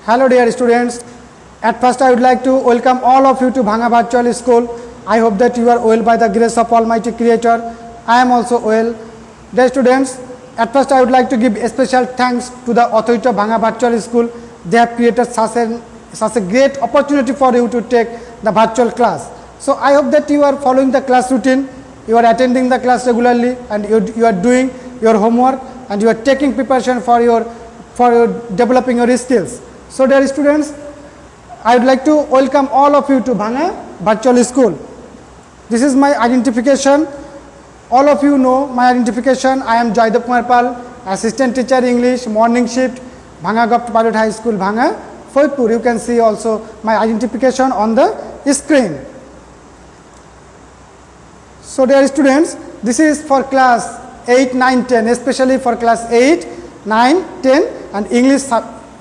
Hello dear students. At first I would like to welcome all of you to Bhanga Virtual School. I hope that you are well by the grace of Almighty Creator. I am also well. Dear students, at first I would like to give a special thanks to the authority of Bhanga Virtual School. They have created such a great opportunity for you to take the virtual class. So I hope that you are following the class routine, you are attending the class regularly, and you are doing your homework, and you are taking preparation for your developing your skills. So dear students, I would like to welcome all of you to Bhanga Virtual School. This is my identification. All of you know my identification. I am Joydev Kumar Pal, Assistant Teacher English, Morning Shift, Bhanga Govt Pilot High School, Bhanga, Foipur. You can see also my identification on the screen. So dear students, this is for class 8, 9, 10, especially for class 8, 9, 10 and English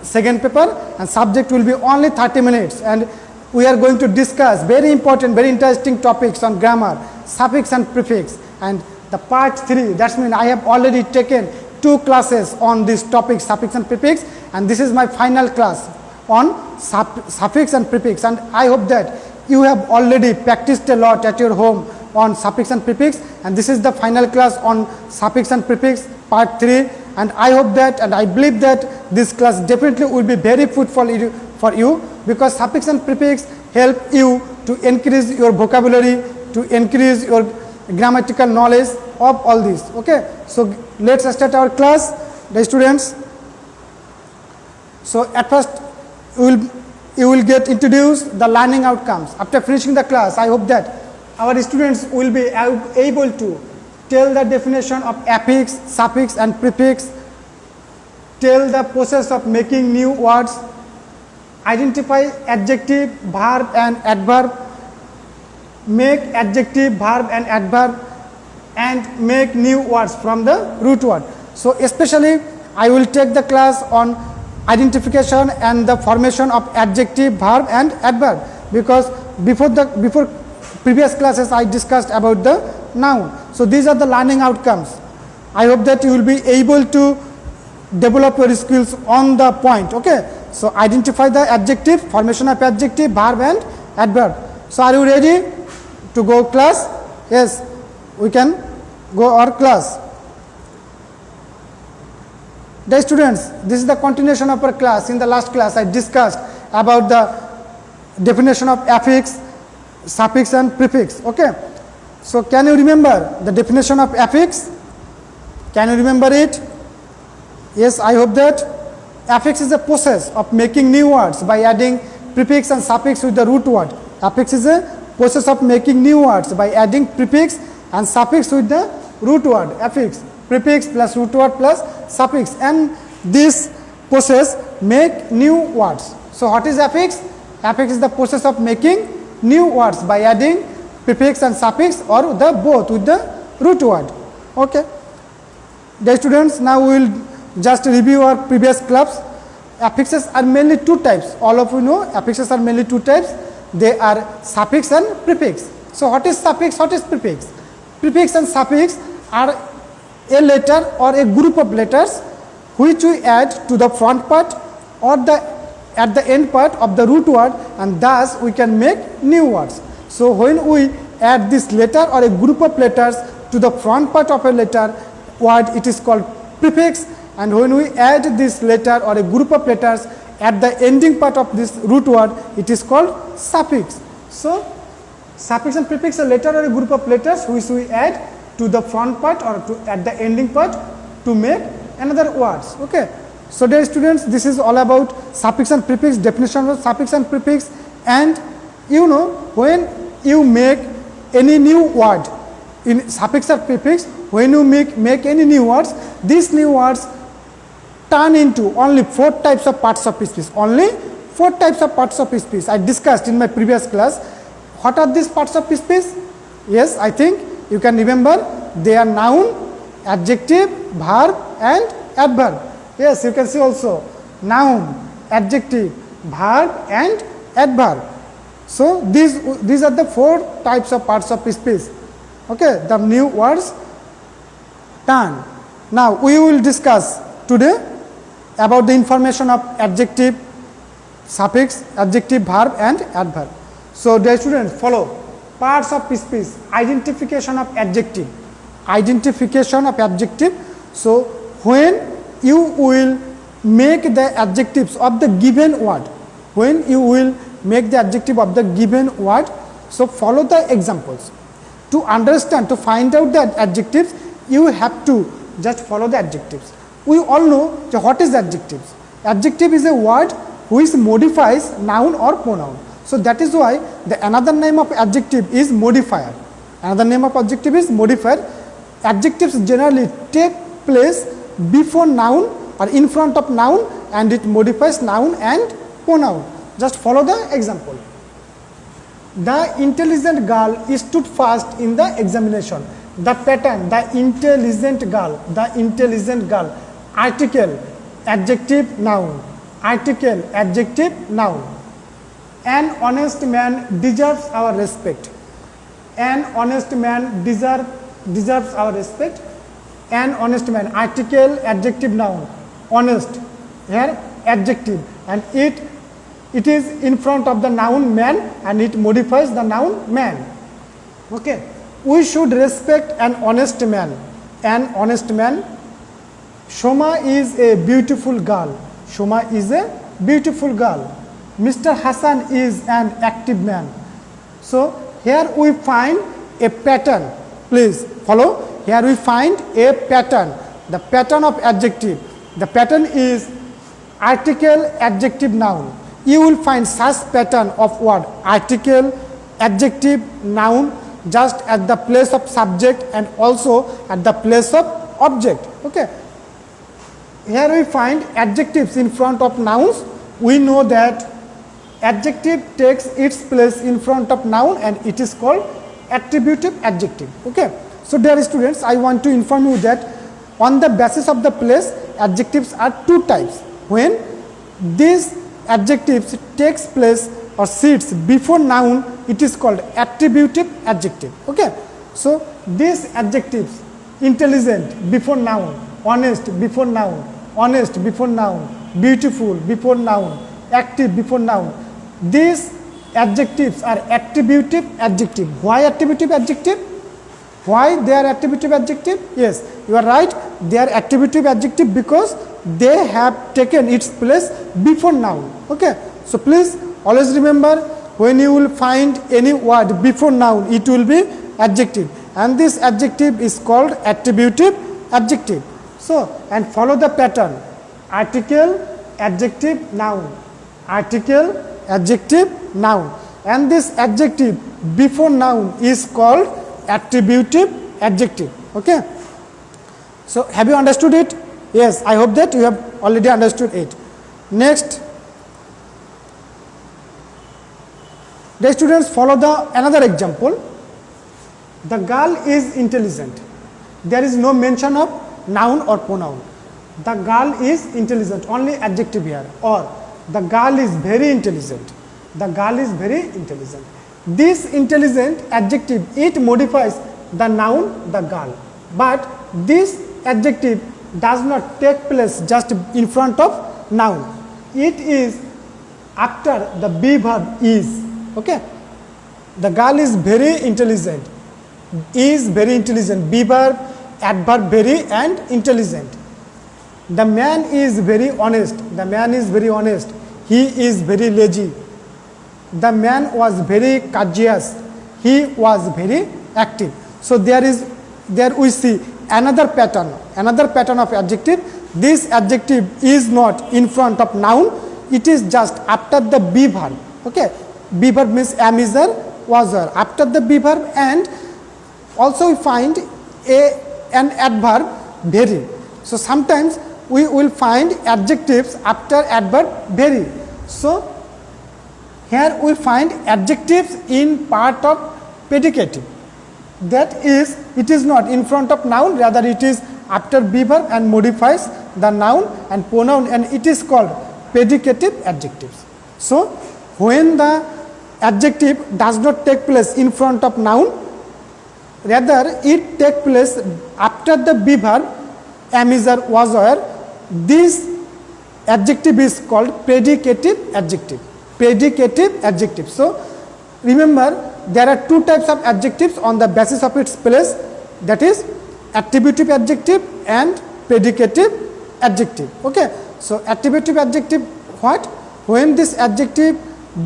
second paper, and subject will be only 30 minutes, and we are going to discuss very important, very interesting topics on grammar, suffix and prefix, and the part 3, that means I have already taken 2 classes on this topic, suffix and prefix, and this is my final class on suffix and prefix, and I hope that you have already practiced a lot at your home on suffix and prefix, and this is the final class on suffix and prefix part 3, and I hope that, and I believe that this class definitely will be very fruitful for you, because suffix and prefix help you to increase your vocabulary, to increase your grammatical knowledge of all this. Okay, so let's start our class, the students. So at first you will get introduced the learning outcomes. After finishing the class, I hope that our students will be able to tell the definition of affix, suffix and prefix, tell the process of making new words, identify adjective, verb and adverb, make adjective, verb and adverb, and make new words from the root word. So especially I will take the class on identification and the formation of adjective, verb and adverb, because before previous classes I discussed about the noun. So these are the learning outcomes. I hope that you will be able to develop your skills on the point. Okay, so identify the adjective, formation of adjective, verb and adverb. So are you ready to go class? Yes, we can go our class. Dear students, this is the continuation of our class. In the last class I discussed about the definition of affix, suffix and prefix. Okay, so can you remember the definition of affix? Can you remember it? Yes, I hope that. Affix is a process of making new words by adding prefix and suffix with the root word. Affix is a process of making new words by adding prefix and suffix with the root word. Affix, prefix plus root word plus suffix, and this process make new words. So what is affix? Affix is the process of making new words by adding prefix and suffix or the both with the root word. Okay. Dear students, now we will just review our previous class. Affixes are mainly 2 types. All of you know affixes are mainly 2 types. They are suffix and prefix. So what is suffix? What is prefix? Prefix and suffix are a letter or a group of letters which we add to the front part or at the end part of the root word, and thus we can make new words. So when we add this letter or a group of letters to the front part of a letter word, it is called prefix, and when we add this letter or a group of letters at the ending part of this root word, it is called suffix. So suffix and prefix are a letter or a group of letters which we add to the front part or at the ending part to make another words. Okay. So dear students, this is all about suffix and prefix, definition of suffix and prefix, and you know when you make any new word in suffix or prefix, when you make any new words, these new words turn into only 4 types of parts of speech. Only 4 types of parts of speech I discussed in my previous class. What are these parts of speech? Yes, I think you can remember. They are noun, adjective, verb and adverb. Yes, you can see also noun, adjective, verb and adverb. So these are the 4 types of parts of speech. Okay, the new words turn. Now we will discuss today about the information of adjective, suffix, adjective, verb and adverb. So dear students, follow parts of speech, identification of adjective, identification of adjective. So when you will make the adjectives of the given word, when you will make the adjective of the given word, so follow the examples. To understand, to find out the adjectives, you have to just follow the adjectives. We all know what is adjectives. Adjective is a word which modifies noun or pronoun. So that is why the another name of adjective is modifier. Another name of adjective is modifier. Adjectives generally take place before noun or in front of noun, and it modifies noun and pronoun. Just follow the example. The intelligent girl stood first in the examination. The pattern, the intelligent girl, article, adjective, noun, article, adjective, noun. An honest man deserves our respect. An honest man deserves our respect. An honest man, article, adjective, noun, honest, here adjective, and it is in front of the noun man, and it modifies the noun man. Okay. We should respect an honest man. An honest man. Shoma is a beautiful girl. Shoma is a beautiful girl. Mr. Hassan is an active man. So here we find a pattern. Please follow. Here we find a pattern. The pattern of adjective. The pattern is article, adjective, noun. You will find such pattern of word article, adjective, noun just at the place of subject and also at the place of object. Okay. Here we find adjectives in front of nouns. We know that adjective takes its place in front of noun and it is called attributive adjective. Okay. So dear students, I want to inform you that on the basis of the place, adjectives are two types. When these adjectives takes place or sits before noun, it is called attributive adjective. Okay. So these adjectives, intelligent before noun, honest before noun, honest before noun, beautiful before noun, active before noun, these adjectives are attributive adjective. Why attributive adjective? Why they are attributive adjective? Yes, you are right, they are attributive adjective because they have taken its place before noun. Okay. So please always remember, when you will find any word before noun, it will be adjective, and this adjective is called attributive adjective. So, and follow the pattern: article, adjective, noun, article, adjective, noun, and this adjective before noun is called attributive adjective. Okay. So have you understood it? Yes, I hope that you have already understood it. Next, the students, follow the another example. The girl is intelligent. There is no mention of noun or pronoun. The girl is intelligent, only adjective here. Or the girl is very intelligent. The girl is very intelligent. This intelligent adjective, it modifies the noun, the girl. But this adjective does not take place just in front of noun. It is after the be verb is. Okay. The girl is very intelligent. Is very intelligent. Be verb, adverb very and intelligent. The man is very honest. The man is very honest. He is very lazy. The man was very courteous. He was very active. So there we see another pattern of adjective. This adjective is not in front of noun. It is just after the be verb. Okay. Be verb means am, is, are, was, are. After the be verb, and also we find an adverb very. So sometimes we will find adjectives after adverb very. So here we find adjectives in part of predicative. That is, it is not in front of noun, rather it is after be verb and modifies the noun and pronoun, and it is called predicative adjectives. So when the adjective does not take place in front of noun, rather it takes place after the be verb am, is, are, was, were, this adjective is called predicative adjective. Predicative adjective. So remember, there are two types of adjectives on the basis of its place, that is attributive adjective and predicative adjective. Okay. So attributive adjective, what? When this adjective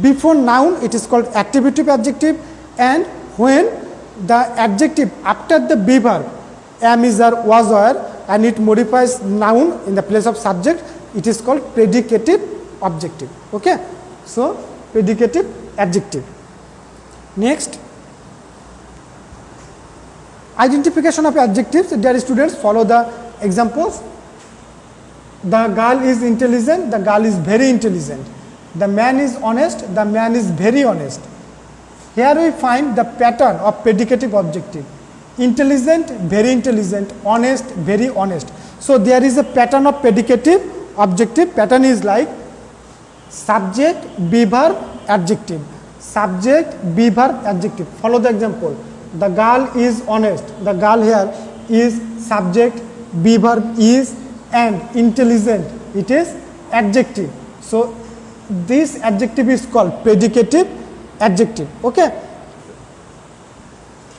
before noun, it is called attributive adjective, and when the adjective after the be verb am, is, are, was, were, and it modifies noun in the place of subject, it is called predicative adjective. Okay. So predicative adjective. Next, identification of adjectives. Dear students, follow the examples. The girl is intelligent, the girl is very intelligent. The man is honest, the man is very honest. Here we find the pattern of predicative adjective. Intelligent, very intelligent, honest, very honest. So there is a pattern of predicative adjective. Pattern is like subject, be verb, adjective. Subject, be verb, adjective. Follow the example. The girl is honest. The girl here is subject, be verb is, and intelligent, it is adjective. So this adjective is called predicative adjective. Okay.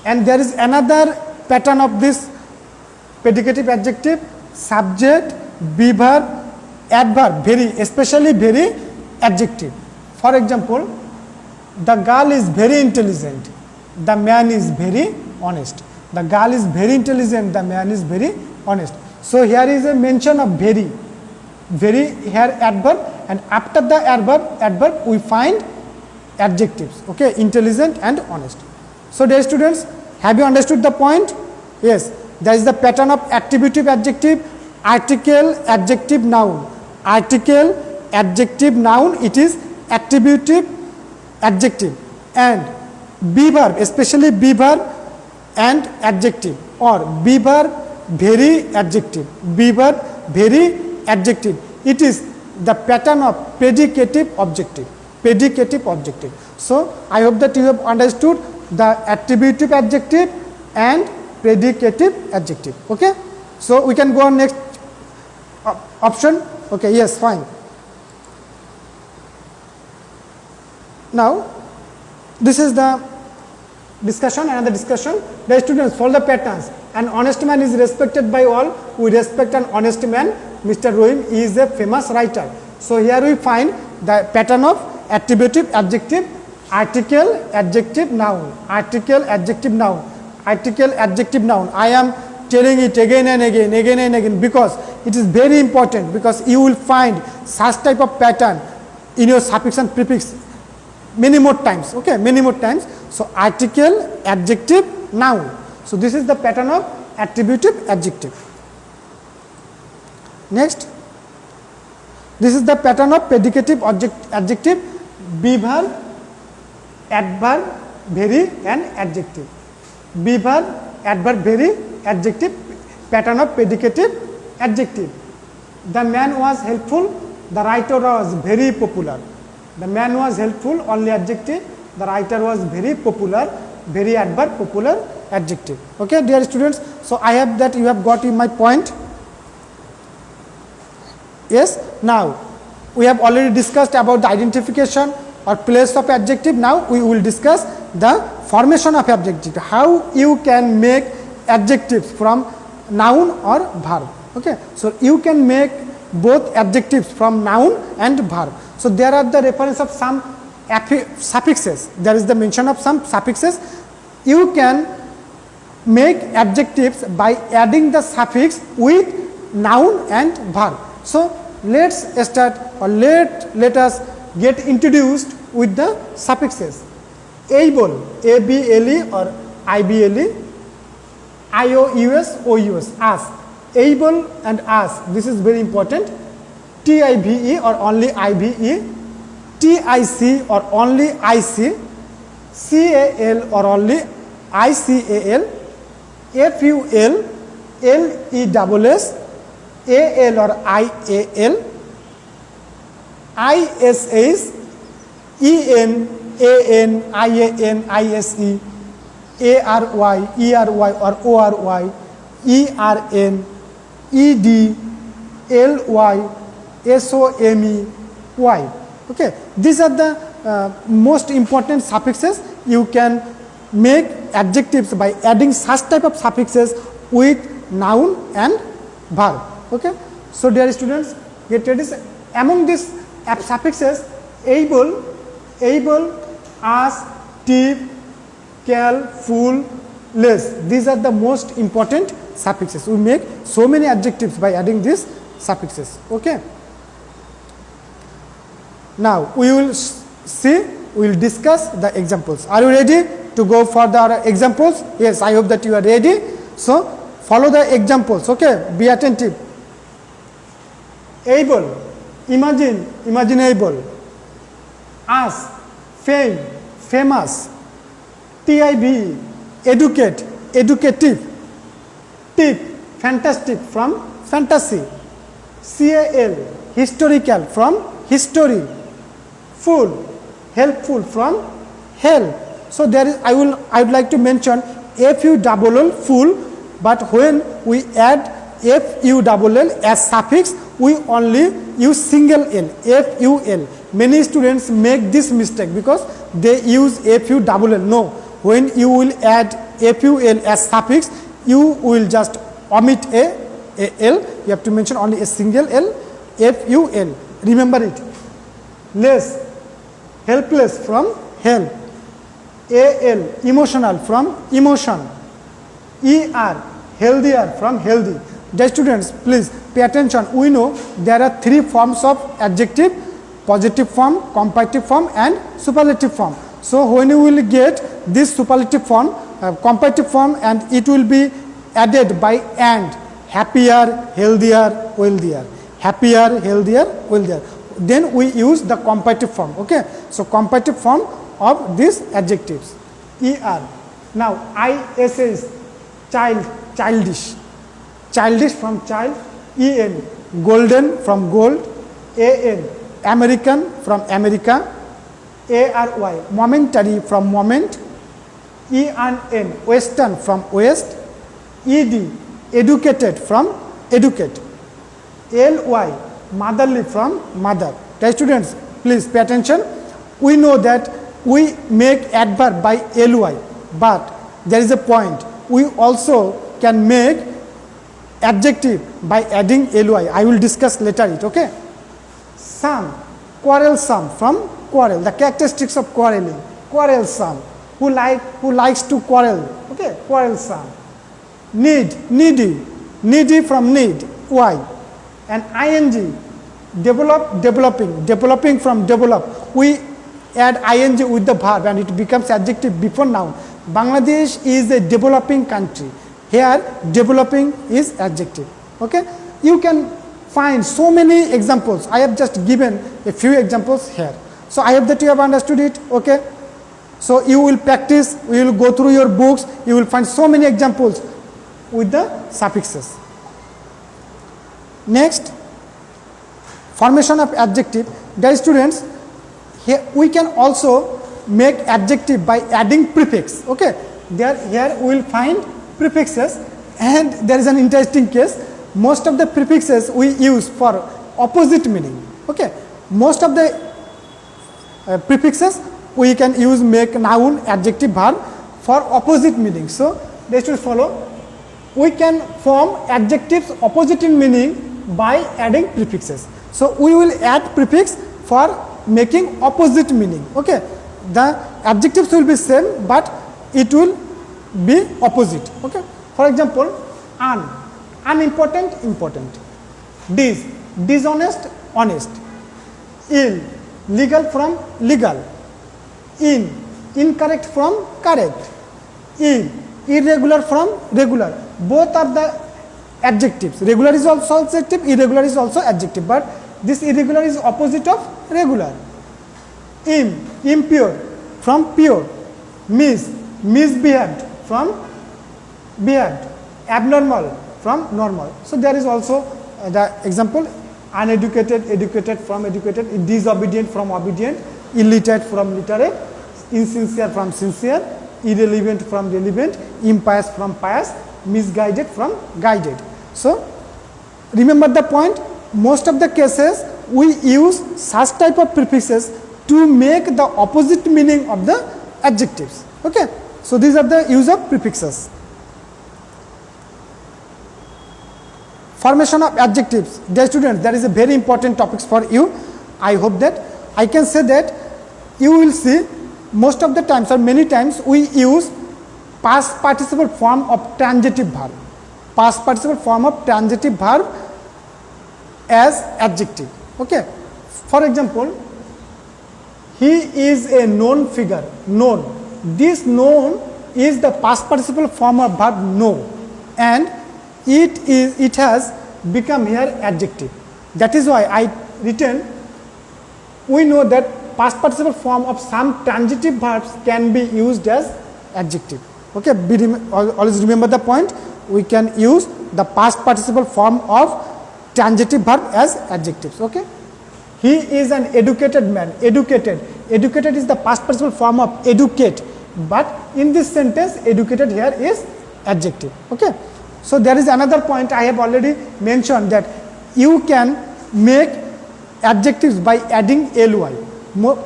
And there is another pattern of this predicative adjective: subject, be verb, adverb, very, especially very, adjective. For example, the girl is very intelligent, the man is very honest. The girl is very intelligent, the man is very honest. So here is a mention of very here adverb, and after the adverb we find adjectives. Okay, intelligent and honest. So dear students, have you understood the point? Yes, there is the pattern of attributive adjective, article, adjective, noun. Article, adjective, noun, it is attributive adjective, and be verb, especially be verb and adjective, or be verb, very, adjective, be verb, very, adjective. It is the pattern of predicative adjective. Predicative adjective. So I hope that you have understood the attributive adjective and predicative adjective. Okay. So we can go on next option. Okay. Yes, fine. Now this is the discussion, another discussion. The students, follow the patterns. An honest man is respected by all. We respect an honest man. Mr. Rohim is a famous writer. So here we find the pattern of attributive adjective, article, adjective, noun. Article, adjective, noun. Article, adjective, noun. I am telling it again and again, because it is very important, because you will find such type of pattern in your suffix and prefix many more times. Okay, many more times. So article, adjective, noun. So this is the pattern of attributive adjective. Next, this is the pattern of predicative adjective, be verb, adverb, very, and adjective. Be verb, adverb, very, adjective, pattern of predicative adjective. The man was helpful, the writer was very popular. The man was helpful, only adjective. The writer was very popular, very, adverb, popular, adjective. Okay, dear students. So I have that you have got in my point. Yes. Now we have already discussed about the identification or place of adjective. Now we will discuss the formation of adjective. How you can make adjectives from noun or verb. Okay. So you can make both adjectives from noun and verb. So there are the reference of some suffixes. There is the mention of some suffixes. You can make adjectives by adding the suffix with noun and verb. So let's start, or let us get introduced with the suffixes. Able, A-B-L-E or I-B-L-E, I-O-U-S, O-U-S, ask. Able and ask, this is very important. T-I-V-E or only I-V-E, T-I-C or only I-C, C-A-L or only I-C-A-L, F-U-L, L-E-S-S, A-L or I-A-L, I-S-H, E-N, A-N, I-A-N, I-S-E, A-R-Y, E-R-Y or O-R-Y, E-R-N, E-D, L-Y, SOMEY. Okay, these are the most important suffixes. You can make adjectives by adding such type of suffixes with noun and verb. Okay, so dear students, get ready. Among these suffixes, able, as, tip, cal, full, less, these are the most important suffixes. We make so many adjectives by adding these suffixes. Okay, now we will see, we will discuss the examples. Are you ready to go for the examples? Yes, I hope that you are ready. So follow the examples. Okay, be attentive. Able, imagine, imaginable. As, fame, famous. TIV, educate, educative. Tip, fantastic, from fantasy. CAL, historical, from history. Full, helpful, from help. So there is, I would like to mention FULL, full, but when we add FULL as suffix, we only use single L, FUL. Many students make this mistake because they use FULL. No, when you will add FUL as suffix, you will just omit a L. You have to mention only a single L, FUL. Remember it. Less, helpless, from help. AL, emotional, from emotion. ER, healthier, from healthy. Dear students, please pay attention. We know there are three forms of adjective: positive form, comparative form, and superlative form. So when you will get this superlative form, comparative form, and it will be added by and, happier, healthier, wealthier. Happier, healthier, wealthier. Then we use the comparative form. Okay, so comparative form of these adjectives. ER. Now ISS, child, childish. Childish, from child. EN, golden, from gold. AN, American, from America. ARY, momentary, from moment. ENN, western, from west. ED, educated, from educate. LY, motherly, from mother. Dear students, please pay attention. We know that we make adverb by ly, but there is a point. We also can make adjective by adding ly. I will discuss later it. Okay. Some, quarrelsome, from quarrel. The characteristics of quarreling. Quarrelsome, who likes to quarrel. Okay, quarrelsome. Need, needy, needy, from need. Why? And ing, develop, developing, developing, from develop. We add ing with the verb and it becomes adjective before noun. Bangladesh is a developing country. Here developing is adjective. Okay, you can find so many examples. I have just given a few examples here. So I hope that you have understood it. Okay, so you will practice, you will go through your books, you will find so many examples with the suffixes. Next, formation of adjective. Dear students, here we can also make adjective by adding prefix. Okay, here we will find prefixes, and there is an interesting case. Most of the prefixes we use for opposite meaning. Okay, most of the prefixes we can use make noun, adjective, verb for opposite meaning. So they should follow. We can form adjectives opposite in meaning by adding prefixes. So we will add prefix for making opposite meaning. Okay, the adjectives will be same, but it will be opposite. Okay, for example, unimportant, important. Dishonest, honest. Ill, legal, from legal. Incorrect, from correct. Irregular, from regular. Both are the adjectives. Regular is also adjective, irregular is also adjective, but this irregular is opposite of regular. Impure, from pure. Misbehaved, from behaved. Abnormal, from normal. So there is also the example: uneducated, educated, from educated. Disobedient, from obedient. Illiterate, from literate. Insincere, from sincere. Irrelevant, from relevant. Impious, from pious. Misguided, from guided. So remember the point, most of the cases we use such type of prefixes to make the opposite meaning of the adjectives. Okay. So, these are the use of prefixes. Formation of adjectives. Dear students, that is a very important topic for you. I hope that I can say that you will see most of the times or many times we use past participle form of transitive verb. Past participle form of transitive verb as adjective. Okay. For example, he is a known figure. Known. This known is the past participle form of verb know, and it has become here adjective. That is why I written, we know that past participle form of some transitive verbs can be used as adjective. Okay, always remember the point, we can use the past participle form of transitive verb as adjectives. Okay. He is an educated man. Educated is the past participle form of educate, but in this sentence educated here is adjective. Okay. So, there is another point I have already mentioned, that you can make adjectives by adding ly,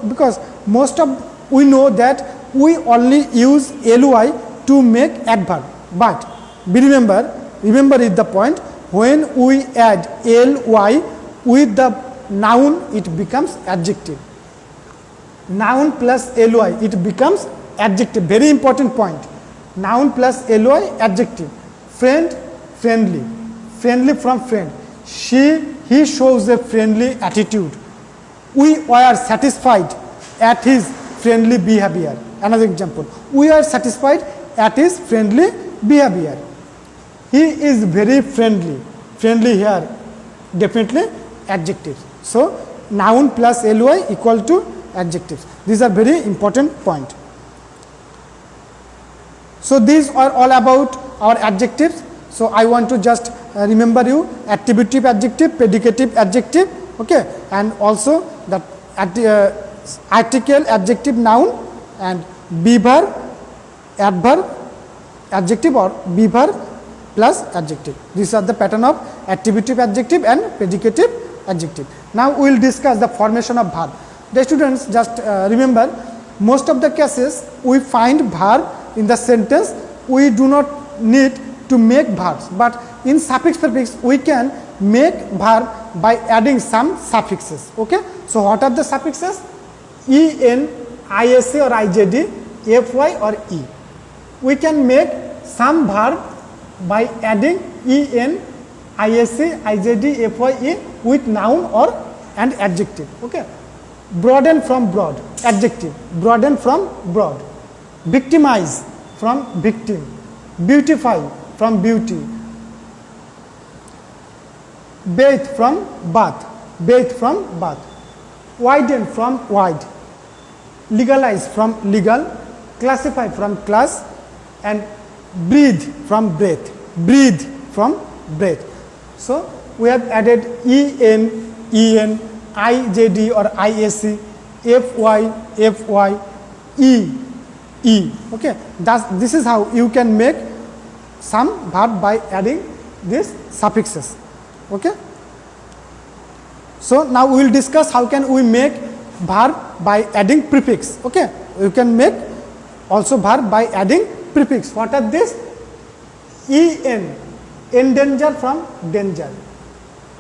because most of we know that we only use ly to make adverb, but remember is the point, when we add ly with the noun it becomes adjective. Noun plus ly it becomes adjective. Very important point. Noun plus ly adjective. Friend, friendly. Friendly from friend. He shows a friendly attitude. We are satisfied at his friendly behavior. Another example. We are satisfied at his friendly behavior. He is very friendly. Friendly here definitely adjectives. So, noun plus ly equal to adjectives. These are very important point. So, these are all about our adjectives. So, I want to just remember you attributive adjective, predicative adjective, okay, and also the article, adjective, noun, and be verb, adverb, adjective, or be verb plus adjective. These are the pattern of attributive adjective and predicative adjective. Now, we will discuss the formation of verb. The students, just remember, most of the cases we find verb in the sentence, we do not need to make verbs, but in suffix prefix we can make verb by adding some suffixes. Okay. So, what are the suffixes? en, isa or ijD, fy or e. We can make some verb by adding en, isa, ijD, fy, e with noun or and adjective. Okay. Broaden from broad, adjective. Broaden from broad. Victimize from victim. Beautify from beauty. Bathe from bath. Bathe from bath. Widen from wide. Legalize from legal. Classify from class. And breathe from breath. Breathe from breath. So, we have added en, ijD or isc, fy, e. Okay. This is how you can make some verb by adding these suffixes. Okay. So, now we will discuss how can we make verb by adding prefix. Okay. You can make also verb by adding prefix. What are these? En, endanger from danger.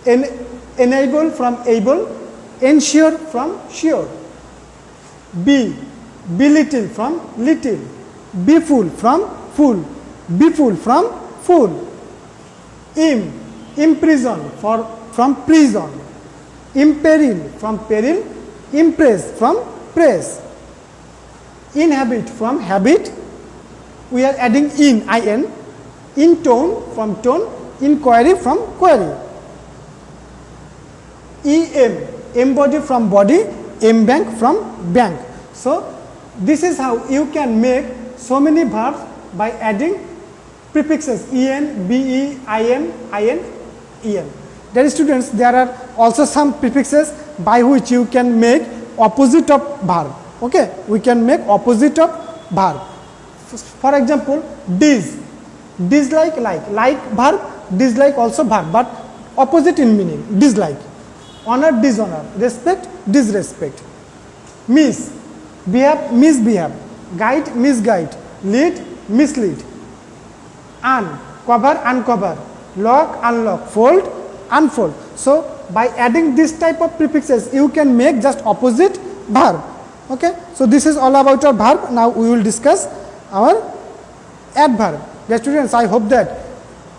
Enable from able. Ensure from sure. Be, belittle from little. Be full from full. Be full from full. Imprison from prison. Imperil from peril. Impress from praise. Inhabit from habit. We are adding in. Intone from tone. Inquiry from query. Embody from body. Embank from bank. So, this is how you can make so many verbs by adding prefixes en, be, in, en. Dear students, there are also some prefixes by which you can make opposite of verb. Okay, we can make opposite of verb. For example, dislike, like verb, dislike also verb, but opposite in meaning, dislike. honor, dishonor, respect, disrespect. Miss, behave, misbehave, guide, misguide, lead, mislead. Un, cover, uncover, lock, unlock, fold, unfold. So by adding this type of prefixes, you can make just opposite verb. Okay, so this is all about our verb. Now we will discuss our adverb. Dear students, I hope that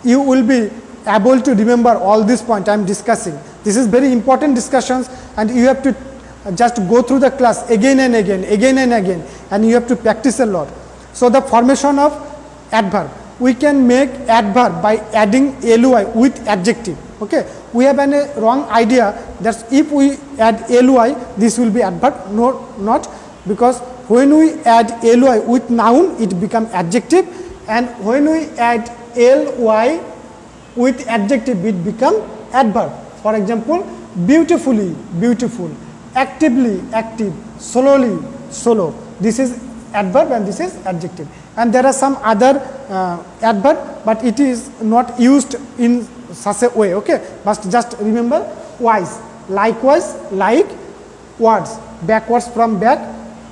you will be able to remember all this point I am discussing. This is very important discussions, and you have to just go through the class again and again, and you have to practice a lot. So the formation of adverb, we can make adverb by adding ly with adjective. Okay, we have a wrong idea that if we add ly, this will be adverb. No, not, because when we add ly with noun, it becomes adjective, and when we add ly with adjective, it become adverb. For example, beautifully, beautiful, actively, active, slowly, slow. This is adverb and this is adjective. And there are some other adverb, but it is not used in such a way. Okay, but just remember wise, likewise, like, wards, backwards from back,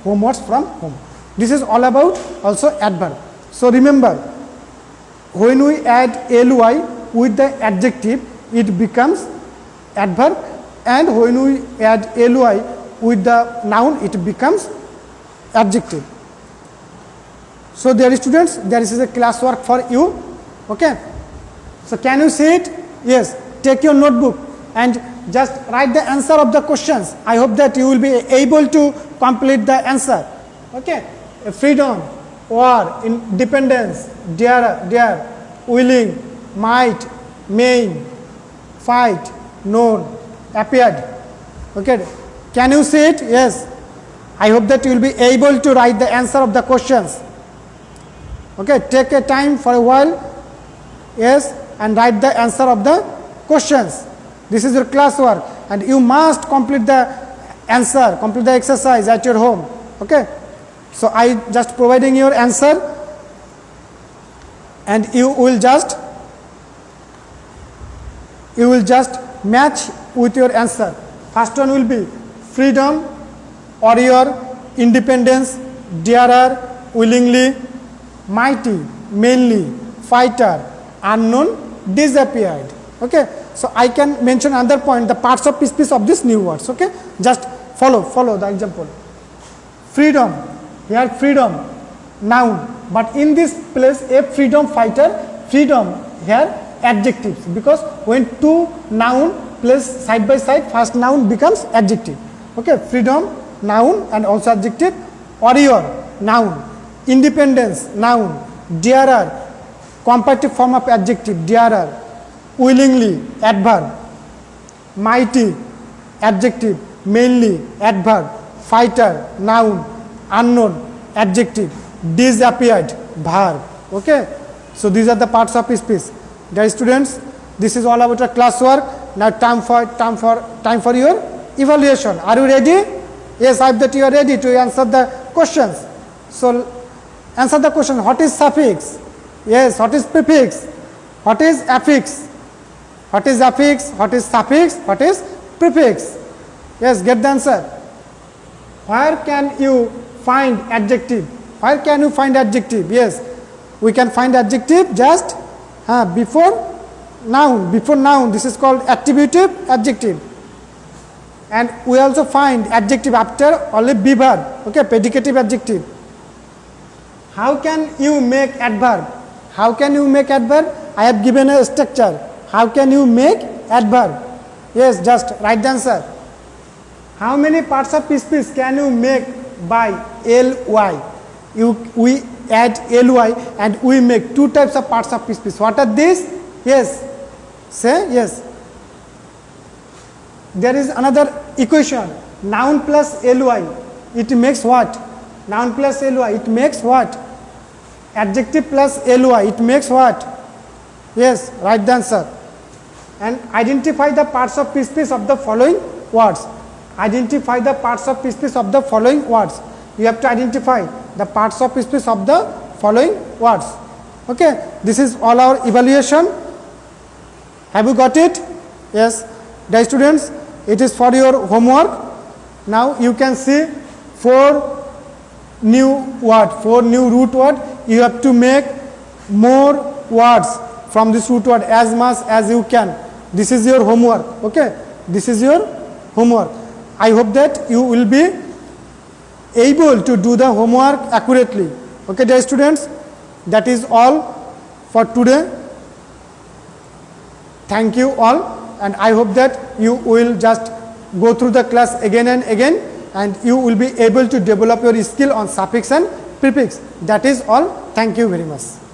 homewards from home. This is all about also adverb. So remember, when we add ly with the adjective, it becomes adverb, and when we add ly with the noun, it becomes adjective. So dear students, there is a class work for you. Okay, so can you see it? Yes, take your notebook and just write the answer of the questions. I hope that you will be able to complete the answer. Okay, freedom, war, independence, dare, willing, might, main, fight, known, appeared. Okay, can you see it? Yes, I hope that you will be able to write the answer of the questions. Okay, take a time for a while, yes, and write the answer of the questions. This is your class work, and you must complete the answer, complete the exercise at your home. Okay, so I just providing your answer, and you will just match with your answer. First one will be freedom, warrior, independence, darer, willingly, mighty, mainly, fighter, unknown, disappeared. Okay, so I can mention another point, the parts of speech of these new words. Okay, just follow the example. Freedom, here freedom, noun, but in this place a freedom fighter, freedom here adjectives, because when two noun placed side by side, first noun becomes adjective. Okay, freedom, noun and also adjective, warrior, noun, independence, noun, darer, comparative form of adjective, darer, willingly, adverb, mighty, adjective, mainly, adverb, fighter, noun, unknown, adjective, disappeared, verb. Okay, so these are the parts of speech. Dear students, this is all about your classwork. Now time for your evaluation. Are you ready? Yes, I hope that you are ready to answer the questions. So answer the question. What is suffix? Yes. What is prefix? What is affix? What is affix? What is suffix? What is prefix? Yes, get the answer. Where can you find adjective? Where can you find adjective? Yes, we can find adjective just before noun. Before noun, this is called attributive adjective. And we also find adjective after only be verb. Okay, predicative adjective. How can you make adverb? How can you make adverb? I have given a structure. How can you make adverb? Yes, just write the answer. How many parts of speech can you make by ly? We add ly and we make two types of parts of speech. What are these? Yes, say yes. There is another equation, noun plus ly, it makes what? Noun plus ly, it makes what? Adjective plus ly, it makes what? Yes, write the answer. And identify the parts of speech of the following words. Identify the parts of speech of the following words. You have to identify the parts of speech of the following words. Okay, this is all our evaluation. Have you got it? Yes. Dear students, it is for your homework. Now you can see 4 new root word. You have to make more words from this root word as much as you can. This is your homework. Okay, this is your homework. I hope that you will be able to do the homework accurately. Okay, dear students, that is all for today. Thank you all, and I hope that you will just go through the class again and again, and you will be able to develop your skill on suffix and prefix. That is all. Thank you very much.